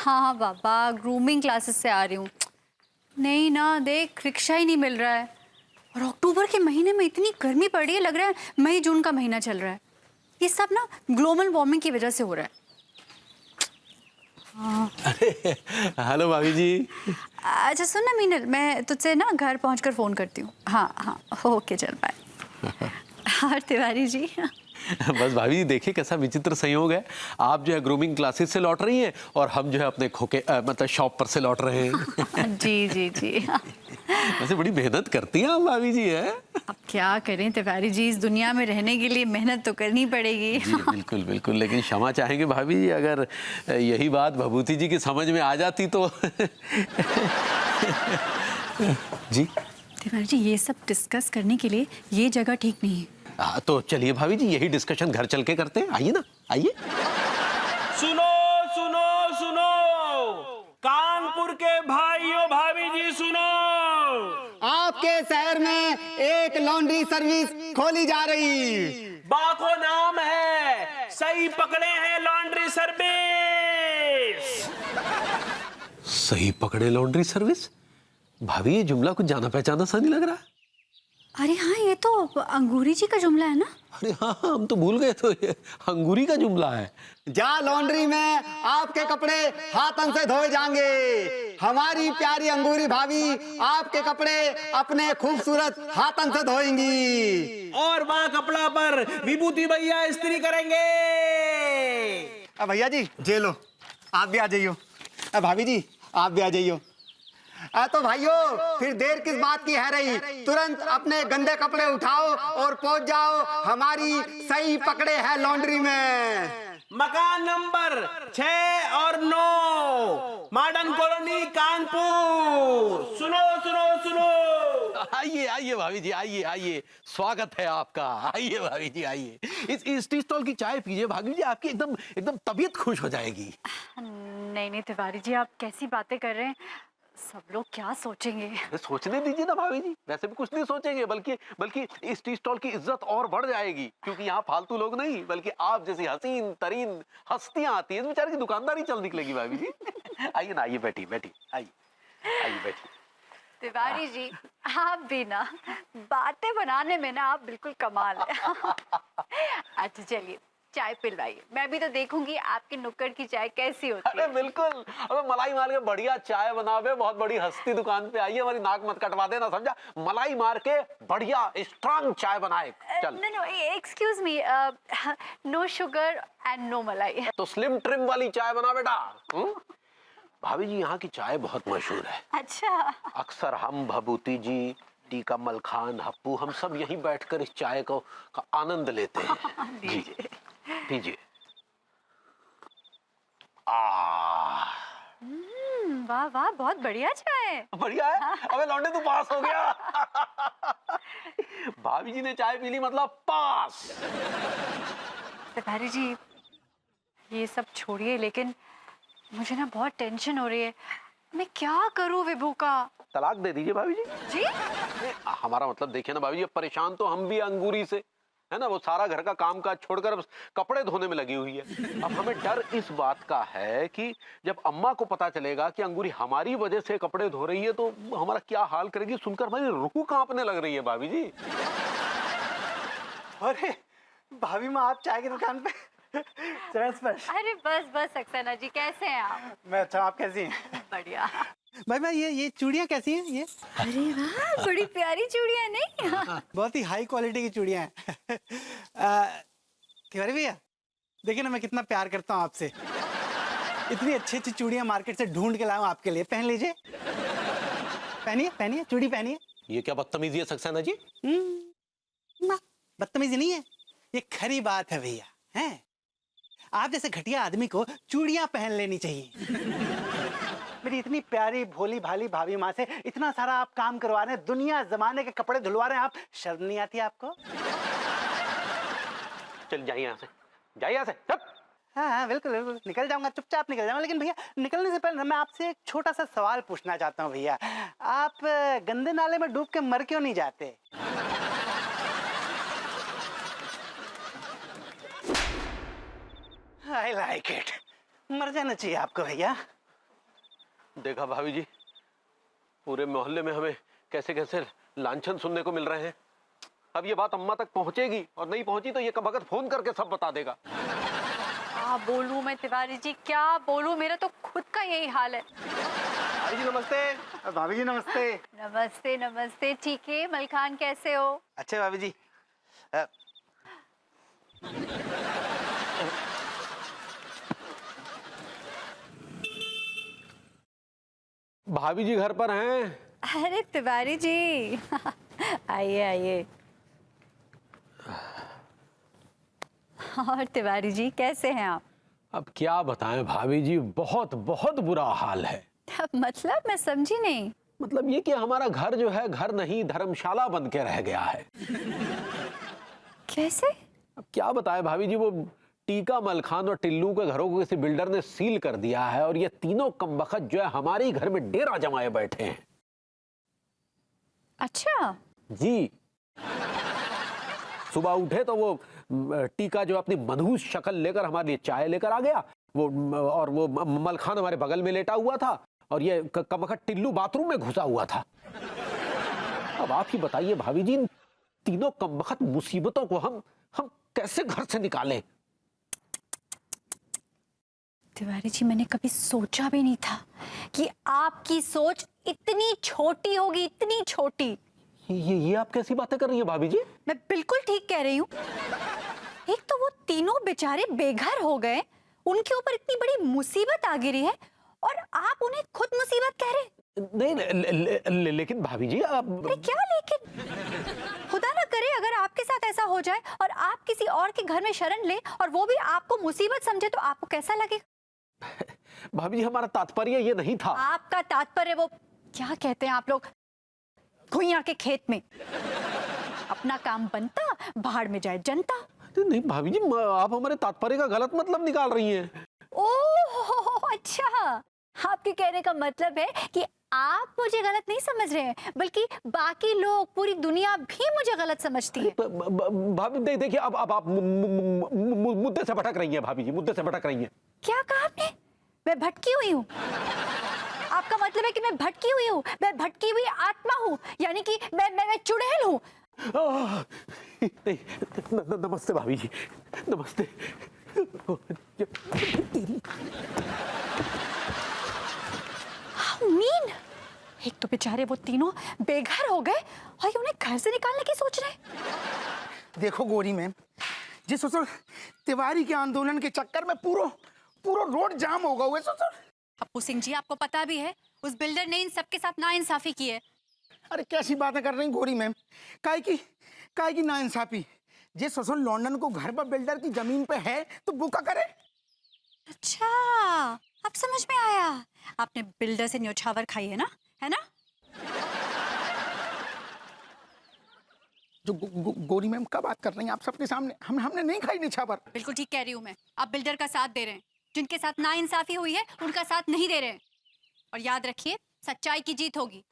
हाँ बाबा, grooming classes से आ रही हूँ। नहीं ना, देख रिक्शा ही नहीं मिल रहा है। और अक्टूबर के महीने में इतनी गर्मी पड़ रही है, लग रहा है मई जून का महीना चल रहा है। ये सब ना ग्लोबल वार्मिंग की वजह से हो रहा है। हाँ। अरे हेलो भाभी जी। अच्छा सुन ना मीनल, मैं तुझसे ना घर पहुंचकर फोन करती हूँ। हाँ हाँ, ओके चल बाय। और तिवारी जी। बस भाभी जी देखिए कैसा विचित्र संयोग है। आप जो है ग्रूमिंग क्लासेस से लौट रही हैं और हम जो है अपने खोके मतलब शॉप पर से लौट रहे हैं। जी जी जी। वैसे बड़ी मेहनत करती हैं आप भाभी जी है। अब क्या करें तिवारी जी, इस दुनिया में रहने के लिए मेहनत तो करनी पड़ेगी। जी बिल्कुल बिल्कुल, लेकिन क्षमा चाहेंगे भाभी जी अगर यही बात भभूति जी की समझ में आ जाती तो। जी तिवारी जी, ये सब डिस्कस करने के लिए ये जगह ठीक नहीं है। तो चलिए भाभी जी यही डिस्कशन घर चल के करते हैं, आइए ना आइए। सुनो सुनो सुनो, कानपुर के भाइयों भाभी जी सुनो। आपके शहर में एक लॉन्ड्री सर्विस खोली जा रही। बाको नाम है, सही पकड़े हैं लॉन्ड्री सर्विस। सही पकड़े लॉन्ड्री सर्विस। भाभी ये जुमला कुछ जाना पहचाना सा नहीं लग रहा। अरे हाँ, ये तो अंगूरी जी का जुमला है ना। अरे हाँ हम तो भूल गए, तो ये अंगूरी का जुमला है। जा लॉन्ड्री में आपके कपड़े हाथन से धोए जाएंगे। हमारी प्यारी अंगूरी भाभी आपके कपड़े अपने खूबसूरत हाथन से धोएंगी। और वहाँ कपड़ा पर विभूति भैया इस्त्री करेंगे। अब भैया जी जे लो, आप भी आ जाइयो। भाभी जी आप भी आ जाइयो। तो भाइयों फिर देर किस बात की है रही, तुरंत अपने गंदे कपड़े उठाओ और पहुंच जाओ हमारी सही पकड़े है लॉन्ड्री में। मकान नंबर 6 और 9, मॉडर्न कॉलोनी कानपुर। सुनो सुनो सुनो। आइए आइए भाभी जी, आइए आइए, स्वागत है आपका। आइए भाभी जी आइए, इस टी स्टॉल की चाय पीजिए भाभी जी, आपकी एकदम एकदम तबीयत खुश हो जाएगी। नहीं नहीं तिवारी जी, आप कैसी बातें कर रहे हैं, सब लोग क्या सोचेंगे। सोचने दीजिए ना भाभी जी, वैसे भी कुछ नहीं सोचेंगे, बल्कि बल्कि इस टी स्टॉल की इज्जत और बढ़ जाएगी, क्योंकि यहाँ फालतू लोग नहीं बल्कि आप जैसी हसीन तरीन हस्तियां आती है, इस बेचारे की दुकानदारी चल निकलेगी भाभी जी। आइए ना, आइए बैठी बैठी, आइए आइए बैठी। तिवारी जी आप भी ना बातें बनाने में ना आप बिल्कुल कमाल है। अच्छा चलिए चाय पिलवाइए, मैं भी तो देखूंगी आपकी नुक्कड़ की चाय कैसी होती है। अरे बिल्कुल, अबे मलाई मार के बढ़िया चाय बनावे, बहुत बड़ी हस्ती दुकान पे आई है, हमारी नाक मत कटवा देना समझा। मलाई मार के बढ़िया स्ट्रांग चाय बनाए। चल no excuse me, no sugar and no malai. तो स्लिम ट्रिम वाली चाय बना बेटा। भाभी जी यहाँ की चाय बहुत मशहूर है। अच्छा। अक्सर हम भभूति जी, टी कमल खान, हप्पू, हम सब यहीं बैठकर इस चाय को का आनंद लेते हैं। जी पीजिए। वाह वाह, बहुत बढ़िया चाय है। बढ़िया है। अबे लौंडे तू पास हो गया। भाभी जी ने चाय पी ली मतलब पास। तिवारी जी ये सब छोड़िए, लेकिन मुझे ना बहुत टेंशन हो रही है, मैं क्या करूं विभू का। तलाक दे दीजिए भाभी जी। जी हमारा मतलब देखिए ना भाभी जी, अब परेशान तो हम भी अंगूरी से है ना, वो सारा घर का काम काज छोड़कर अब कपड़े धोने में लगी हुई है। अब हमें डर इस बात का है कि जब अम्मा को पता चलेगा कि अंगूरी हमारी वजह से कपड़े धो रही है तो हमारा क्या हाल करेगी, सुनकर हमारी रूह कांपने लग रही है भाभी जी। अरे भाभी माँ आप चाय की दुकान पे स्पर्श। अरे बस बस सक्सेना जी, कैसे हैं आप? मैं अच्छा, आप कैसी हैं? बढ़िया। भाई ये चूड़ियाँ कैसी हैं ये? अरे वाह, बड़ी प्यारी चूड़ियां नहीं? बहुत ही हाई क्वालिटी की चूड़ियाँ हैं। तिवारी भैया देखिए ना मैं कितना प्यार करता हूँ आपसे, इतनी अच्छी अच्छी चूड़ियाँ मार्केट से ढूंढ के लाया हूँ आपके लिए, पहन लीजिए। पहनिए पहनिए चूड़ी पहनिए। ये क्या बदतमीजी है सक्सेना जी? बदतमीजी नहीं है, ये खरी बात है भैया। हैं आप जैसे घटिया आदमी को चूड़ियां पहन लेनी चाहिए। मेरी इतनी प्यारी भोली भाली भाभी माँ से इतना सारा आप काम करवा रहे हैं, दुनिया जमाने के कपड़े धुलवा रहे हैं, आप शर्म नहीं आती आपको? चल जाइए यहाँ से, जाइए यहाँ से। हाँ हाँ बिल्कुल बिल्कुल निकल जाऊंगा, चुपचाप निकल जाऊंगा। लेकिन भैया निकलने से पहले मैं आपसे एक छोटा सा सवाल पूछना चाहता हूँ भैया, आप गंदे नाले में डूब के मर क्यों नहीं जाते? I like it. मर जाना चाहिए आपको भैया। देखा भाभी जी, पूरे मोहल्ले में हमें कैसे कैसे लांछन सुनने को मिल रहे हैं। अब ये बात अम्मा तक पहुंचेगी, और नहीं पहुंची तो ये कबगत फोन करके सब बता देगा। क्या बोलूं मैं तिवारी जी, क्या बोलूं, मेरा तो खुद का यही हाल है। भाभी जी नमस्ते। भाभी जी नमस्ते। नमस्ते नमस्ते। ठीक है मलखान, कैसे हो? अच्छे भाभी जी। भाभी जी घर पर हैं? अरे तिवारी जी आइए आइए। और तिवारी जी कैसे हैं आप? अब क्या बताएं भाभी जी, बहुत बहुत बुरा हाल है। मतलब मैं समझी नहीं। मतलब ये कि हमारा घर जो है, घर नहीं धर्मशाला बन के रह गया है। कैसे? अब क्या बताएं भाभी जी, वो टीका, मलखान और टिल्लू के घरों को किसी बिल्डर ने सील कर दिया है, और ये तीनों कमबख्त जो है हमारे ही घर में डेरा जमाए बैठे हैं। अच्छा जी। सुबह उठे तो वो टीका जो अपनी मनहूस शक्ल लेकर हमारे लिए चाय लेकर आ गया, और वो मलखान हमारे बगल में लेटा हुआ था, और ये कमबख्त टिल्लू बाथरूम में घुसा हुआ था। अब आप ही बताइए भाभी जी, इन तीनों कमबख्त मुसीबतों को हम कैसे घर से निकालें? तिवारी जी, मैंने कभी सोचा भी नहीं था कि आपकी सोच इतनी छोटी होगी, इतनी छोटी। ये आप कैसी बातें कर रही हैं भाभी जी? मैं बिल्कुल ठीक कह रही हूँ। एक तो वो तीनों बेचारे बेघर हो गए, उनके ऊपर इतनी बड़ी मुसीबत आ गिरी है, और आप उन्हें खुद मुसीबत कह रहे? नहीं, लेकिन भाभी जी आप... अरे क्या लेकिन? खुदा ना करे अगर आपके साथ ऐसा हो जाए और आप किसी और के घर में शरण ले, और वो भी आपको मुसीबत समझे, तो आपको कैसा लगेगा? भाभी जी, हमारा तात्पर्य ये नहीं था। आपका तात्पर्य वो क्या कहते हैं आप लोग, घुइयां के खेत में। अपना काम बनता, भाड़ में जाए जनता। नहीं भाभी जी, आप हमारे तात्पर्य का गलत मतलब निकाल रही हैं। ओह अच्छा, आपके कहने का मतलब है कि आप मुझे गलत नहीं समझ रहे हैं, बल्कि बाकी लोग, पूरी दुनिया भी मुझे गलत समझती है। भाभी देखिए, अब आप मुद्दे से भटक रही हैं भाभी जी, मुद्दे से भटक रही हैं। क्या कहा आपने? मैं भटकी हुई हूँ? आपका मतलब है कि मैं भटकी हुई हूँ? मैं भटकी हुई आत्मा हूँ, यानी कि मैं चुड़ैल हूँ? नहीं, नमस्ते भाभी जी, नमस्ते। How mean? एक तो बेचारे वो तीनों बेघर हो गए, और ये उन्हें घर से निकालने की सोच रहे। देखो गौरी मैम, जी ससुर, तिवारी के आंदोलन के चक्कर में पूरा रोड जाम हो गया हुआ है ससुर। पप्पू सिंह जी, आपको पता भी है उस बिल्डर ने इन सबके साथ नाइंसाफी की है। अरे कैसी बातें कर रही गौरी मैम, काहे की नाइंसाफी? जे ससुर लंदन को घर पर बिल्डर की जमीन पे है तो वो क्या करे? अच्छा, अब समझ में आया। आपने बिल्डर से न्योछावर खाई है ना, है ना? जो गौरी मैम क्या बात कर रही हैं आप सबके सामने? हमने नहीं खाई न्योछावर। बिल्कुल ठीक कह रही हूँ मैं। आप बिल्डर का साथ दे रहे हैं, जिनके साथ नाइंसाफी हुई है उनका साथ नहीं दे रहे हैं। और याद रखिए, सच्चाई की जीत होगी।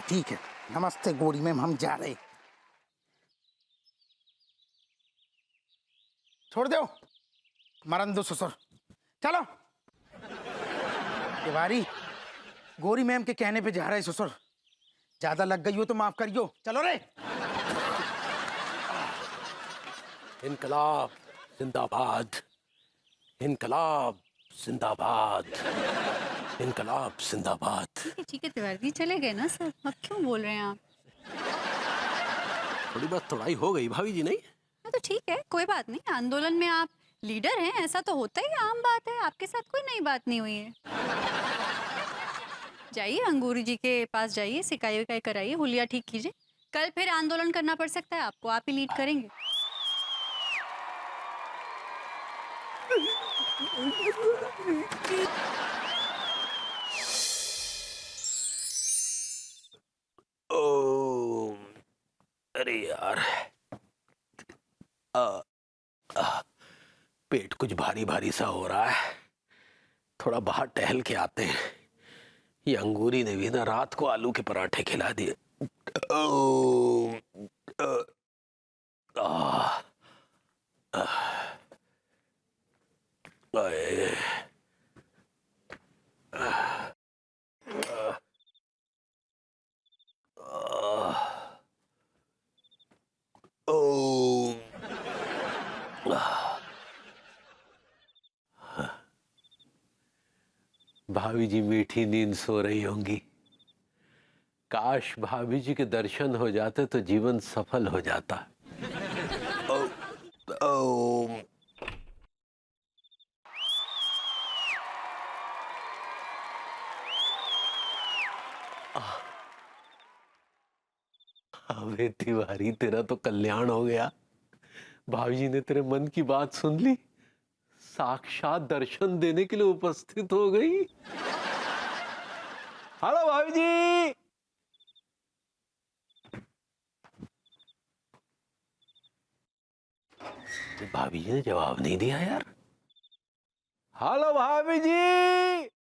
ठीक है, नमस्ते गौरी मैम, हम जा रहे। छोड़ दो, मरन दो ससुर, चलो। तिवारी, गौरी मैम के कहने पे जा रहे ससुर, ज्यादा लग गई हो तो माफ करियो, चलो रे। इनकलाब जिंदाबाद, इनकलाब जिंदाबाद, इनकलाब जिंदाबाद। ठीक है तिवारी जी, चले गए ना सर, अब क्यों बोल रहे हैं आप? थोड़ी बहुत तोड़ाई हो गई भाभी जी, नहीं? तो ठीक है, कोई बात नहीं। आंदोलन में आप लीडर हैं, ऐसा तो होता ही, आम बात है। आपके साथ कोई नई बात नहीं हुई है। जाइए अंगूरी जी के पास जाइए, सिकाई विकाई कराइए, हुलिया ठीक कीजिए। कल फिर आंदोलन करना पड़ सकता है आपको, आप ही लीड करेंगे। ओ, अरे यार, पेट कुछ भारी भारी सा हो रहा है, थोड़ा बाहर टहल के आते हैं। ये अंगूरी ने भी ना रात को आलू के पराठे खिला दिए। आए। ओ, भाभी जी मीठी नींद सो रही होंगी। काश भाभी जी के दर्शन हो जाते तो जीवन सफल हो जाता। ओ, ओ, अबे तिवारी, तेरा तो कल्याण हो गया। भाभी जी ने तेरे मन की बात सुन ली, साक्षात दर्शन देने के लिए उपस्थित हो गई। हेलो भाभी जी। भाभी जी ने जवाब नहीं दिया यार। हेलो भाभी जी।